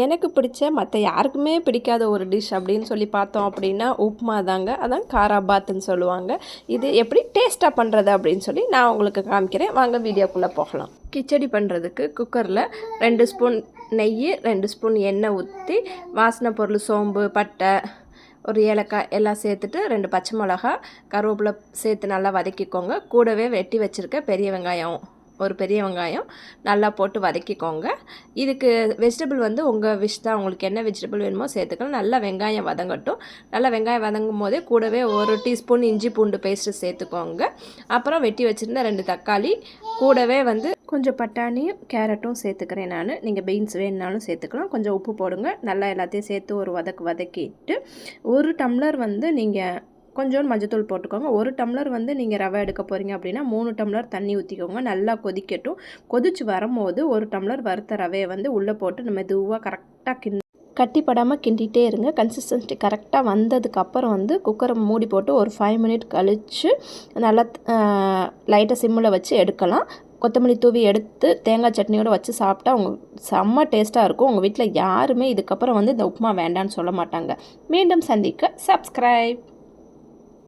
எனக்கு பிடிச்ச மற்ற யாருக்குமே பிடிக்காத ஒரு டிஷ் அப்படின்னு சொல்லி பார்த்தோம் அப்படின்னா உப்புமா தாங்க. அதான் காராபாத்துன்னு சொல்லுவாங்க. இது எப்படி டேஸ்ட்டாக பண்ணுறது அப்படின்னு சொல்லி நான் உங்களுக்கு காமிக்கிறேன். வாங்க வீடியோக்குள்ளே போகலாம். கிச்சடி பண்ணுறதுக்கு குக்கரில் 2 ஸ்பூன் நெய், 2 ஸ்பூன் எண்ணெய் ஊற்றி வாசனை பொருள் சோம்பு, பட்டை, ஒரு ஏலக்காய் எல்லாம் சேர்த்துட்டு 2 பச்சை மிளகா, கருவேப்பிலை சேர்த்து நல்லா வதக்கிக்கோங்க. கூடவே வெட்டி வச்சுருக்க பெரிய வெங்காயம், ஒரு பெரிய வெங்காயம் நல்லா போட்டு வதக்கிக்கோங்க. இதுக்கு வெஜிடபிள் வந்து உங்கள் விஷ் தான், உங்களுக்கு என்ன வெஜிடபிள் வேணுமோ சேர்த்துக்கலாம். நல்லா வெங்காயம் வதங்கட்டும். நல்லா வெங்காயம் வதங்கும் போதே கூடவே 1 டீஸ்பூன் இஞ்சி பூண்டு பேஸ்ட்டு சேர்த்துக்கோங்க. அப்புறம் வெட்டி வச்சுருந்த 2 தக்காளி, கூடவே வந்து கொஞ்சம் பட்டாணியும் கேரட்டும் சேர்த்துக்கிறேன் நான். நீங்கள் பீன்ஸ் வேணுனாலும் சேர்த்துக்கலாம். கொஞ்சம் உப்பு போடுங்க. நல்லா எல்லாத்தையும் சேர்த்து ஒரு வதக்கிட்டு 1 டம்ளர் வந்து நீங்கள் கொஞ்சோண்டு மஞ்சத்தூள் போட்டுக்கோங்க. 1 டம்ளர் வந்து நீங்கள் ரவை எடுக்க போகிறீங்க அப்படின்னா 3 டம்ளர் தண்ணி ஊற்றிக்கோங்க. நல்லா கொதிக்கட்டும். கொதித்து வரும்போது 1 டம்ளர் வறுத்த ரவையை வந்து உள்ளே போட்டு நம்ம மெதுவாக கரெக்டாக கட்டிப்படாமல் கிண்டிகிட்டே இருங்க. கன்சிஸ்டன்சி கரெக்டாக வந்ததுக்கப்புறம் வந்து குக்கரை மூடி போட்டு ஒரு 5 மினிட் கழித்து நல்லா லைட்டாக சிம்மில் வச்சு எடுக்கலாம். கொத்தமல்லி தூவி எடுத்து தேங்காய் சட்னியோடு வச்சு சாப்பிட்டா செம்ம டேஸ்ட்டாக இருக்கும். உங்கள் வீட்டில் யாருமே இதுக்கப்புறம் வந்து இந்த உப்புமா வேண்டான்னு சொல்ல மாட்டாங்க. மீண்டும் சந்திக்க சப்ஸ்கிரைப்.